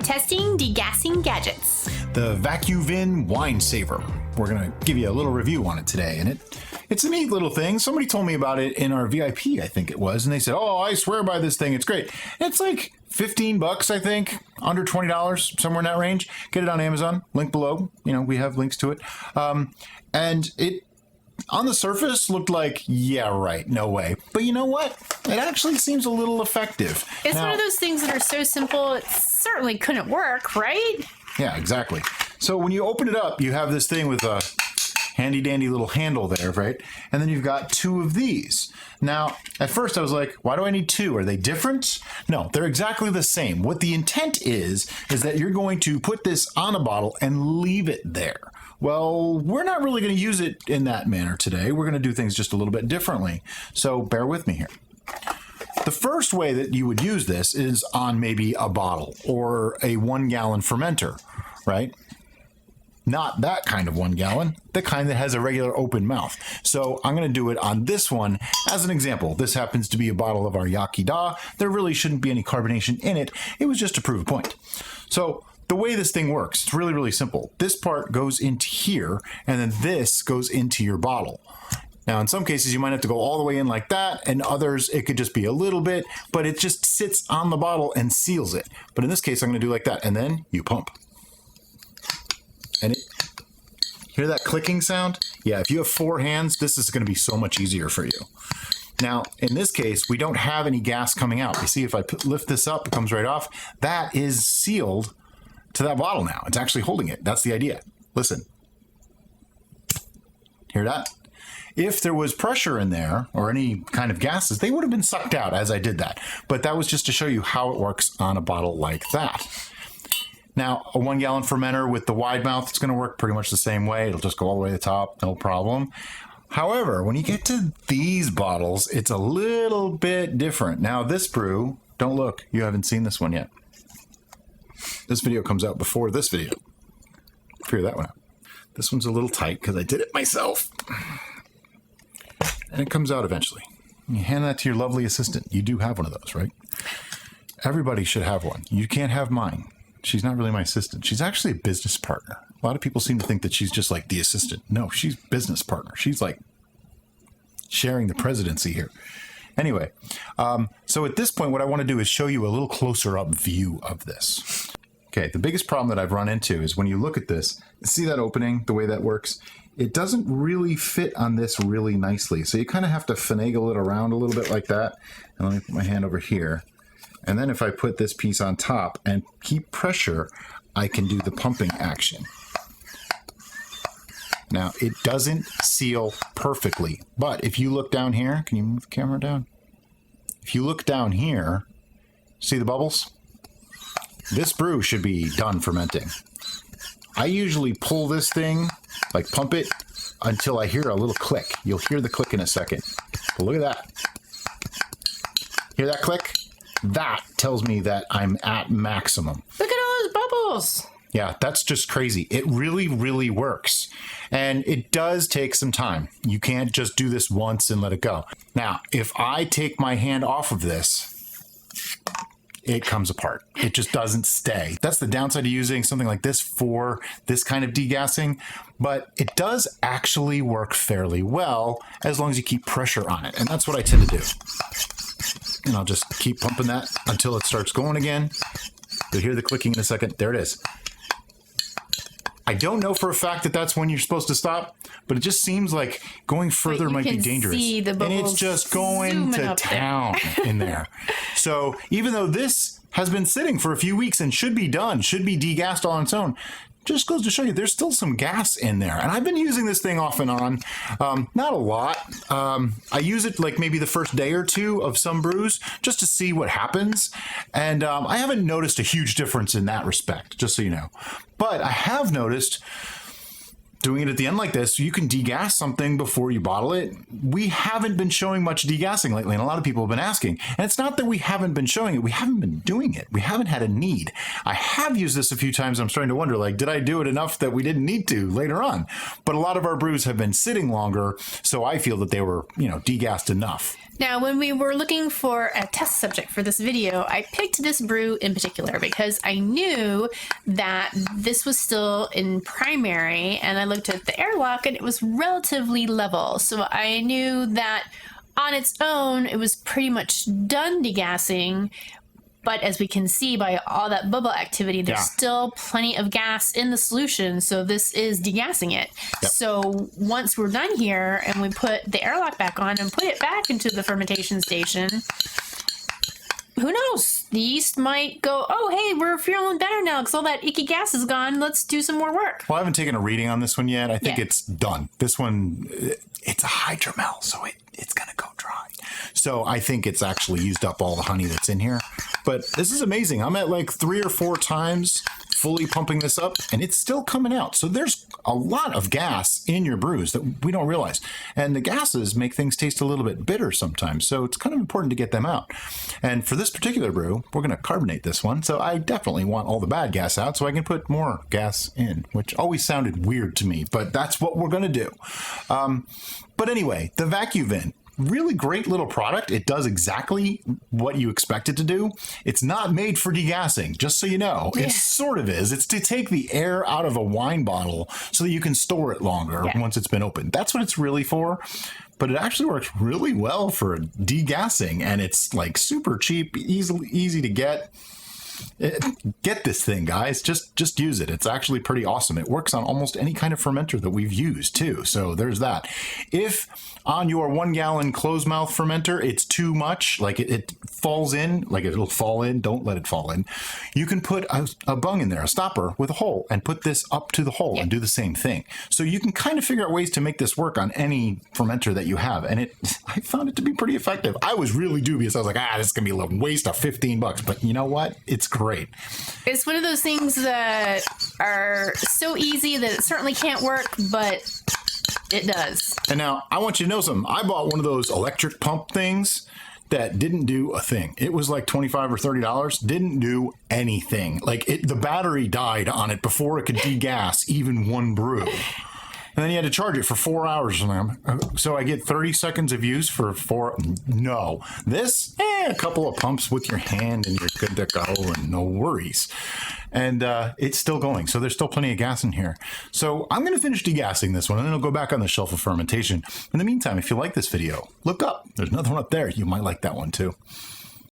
Testing degassing gadgets. The Vacu Vin Winesaver. We're going to give you a little review on it today, and it's a neat little thing. Somebody told me about it in our VIP, I think it was, and they said, "Oh, I swear by this thing. It's great." It's like $15, I think, under $20, somewhere in that range. Get it on Amazon. Link below. You know, we have links to it. And it, on the surface, looked like, yeah, right, no way. But you know what? It actually seems a little effective. It's one of those things that are so simple, it certainly couldn't work, right? Yeah, exactly. So when you open it up, you have this thing with a handy dandy little handle there, right? And then you've got two of these. Now, at first I was like, why do I need two? Are they different? No, they're exactly the same. What the intent is that you're going to put this on a bottle and leave it there. Well, we're not really going to use it in that manner today. We're going to do things just a little bit differently. So bear with me here. The first way that you would use this is on maybe a bottle or a 1 gallon fermenter, right? Not that kind of 1 gallon, the kind that has a regular open mouth. So I'm going to do it on this one as an example. This happens to be a bottle of our Yaki Da. There really shouldn't be any carbonation in it. It was just to prove a point. So the way this thing works, it's really, really simple. This part goes into here, and then this goes into your bottle. Now, in some cases, you might have to go all the way in like that, and others, it could just be a little bit, but it just sits on the bottle and seals it. But in this case, I'm going to do like that, and then you pump. And it, hear that clicking sound? Yeah, if you have 4 hands, this is going to be so much easier for you. Now, in this case, we don't have any gas coming out. You see, if I lift this up, it comes right off. That is sealed to that bottle now. It's actually holding it. That's the idea. Listen. Hear that? If there was pressure in there or any kind of gases, they would have been sucked out as I did that. But that was just to show you how it works on a bottle like that. Now, a 1 gallon fermenter with the wide mouth, it's going to work pretty much the same way. It'll just go all the way to the top, no problem. However, when you get to these bottles, it's a little bit different. Now, this brew, don't look, you haven't seen this one yet. This video comes out before this video. Figure that one out. This one's a little tight because I did it myself. And it comes out eventually. You hand that to your lovely assistant. You do have one of those, right? Everybody should have one. You can't have mine. She's not really my assistant. She's actually a business partner. A lot of people seem to think that she's just like the assistant. No, she's business partner. She's like sharing the presidency here. Anyway, so at this point, what I want to do is show you a little closer up view of this. Okay, the biggest problem that I've run into is when you look at this, see that opening, the way that works? It doesn't really fit on this really nicely. So you kind of have to finagle it around a little bit like that. And let me put my hand over here. And then if I put this piece on top and keep pressure, I can do the pumping action. Now, it doesn't seal perfectly, but if you look down here, can you move the camera down? If you look down here, see the bubbles? This brew should be done fermenting. I usually pull this thing, like pump it, until I hear a little click. You'll hear the click in a second. But look at that. Hear that click? That tells me that I'm at maximum. Look at all those bubbles. Yeah, that's just crazy. It really, really works. And it does take some time. You can't just do this once and let it go. Now, if I take my hand off of this, it comes apart. It just doesn't stay. That's the downside of using something like this for this kind of degassing, but it does actually work fairly well as long as you keep pressure on it. And that's what I tend to do. And I'll just keep pumping that until it starts going again. You'll hear the clicking in a second. There it is. I don't know for a fact that that's when you're supposed to stop, but it just seems like going further might be dangerous. And it's just going to town in there. So even though this has been sitting for a few weeks and should be done, should be degassed all on its own, just goes to show you there's still some gas in there. And I've been using this thing off and on, not a lot. I use it like maybe the first day or two of some brews just to see what happens. And I haven't noticed a huge difference in that respect, just so you know. But I have noticed doing it at the end like this, you can degas something before you bottle it. We haven't been showing much degassing lately, and a lot of people have been asking. And it's not that we haven't been showing it. We haven't been doing it. We haven't had a need. I have used this a few times. I'm starting to wonder, like, did I do it enough that we didn't need to later on? But a lot of our brews have been sitting longer, so I feel that they were, degassed enough. Now, when we were looking for a test subject for this video, I picked this brew in particular because I knew that this was still in primary, and I looked at the airlock and it was relatively level. So I knew that on its own, it was pretty much done degassing. But as we can see by all that bubble activity, there's still plenty of gas in the solution. So this is degassing it. Yep. So once we're done here and we put the airlock back on and put it back into the fermentation station, who knows? The yeast might go, oh, hey, we're feeling better now because all that icky gas is gone. Let's do some more work. Well, I haven't taken a reading on this one yet. I think it's done. This one, it's a hydromel, so it's going to go dry. So I think it's actually used up all the honey that's in here. But this is amazing. I'm at like 3 or 4 times fully pumping this up, and it's still coming out. So there's a lot of gas in your brews that we don't realize. And the gases make things taste a little bit bitter sometimes. So it's kind of important to get them out. And for this particular brew, we're going to carbonate this one. So I definitely want all the bad gas out so I can put more gas in, which always sounded weird to me, but that's what we're going to do. But anyway, the Vacu Vin. Really great little product. It does exactly what you expect it to do. It's not made for degassing, just so you know. It sort of is. It's to take the air out of a wine bottle so that you can store it longer once it's been opened. That's what it's really for. But it actually works really well for degassing, and it's like super cheap, easy to get. Get this thing, guys. Just use it. It's actually pretty awesome. It works on almost any kind of fermenter that we've used too. So there's that. If on your 1 gallon closed mouth fermenter it's too much, like it falls in, like it'll fall in, don't let it fall in, you can put a bung in there, a stopper with a hole, and put this up to the hole and do the same thing. So you can kind of figure out ways to make this work on any fermenter that you have, and I found it to be pretty effective. I was really dubious. I was like, this is gonna be a little waste of $15, but you know what? It's great. It's one of those things that are so easy that it certainly can't work, but it does. And now I want you to know something. I bought one of those electric pump things that didn't do a thing. It was like $25 or $30. Didn't do anything. Like the battery died on it before it could degas even one brew. And then you had to charge it for 4 hours. So I get 30 seconds of use for 4. No. This, a couple of pumps with your hand and you're good to go and no worries. And it's still going. So there's still plenty of gas in here. So I'm going to finish degassing this one and then it'll go back on the shelf of fermentation. In the meantime, if you like this video, look up. There's another one up there. You might like that one too.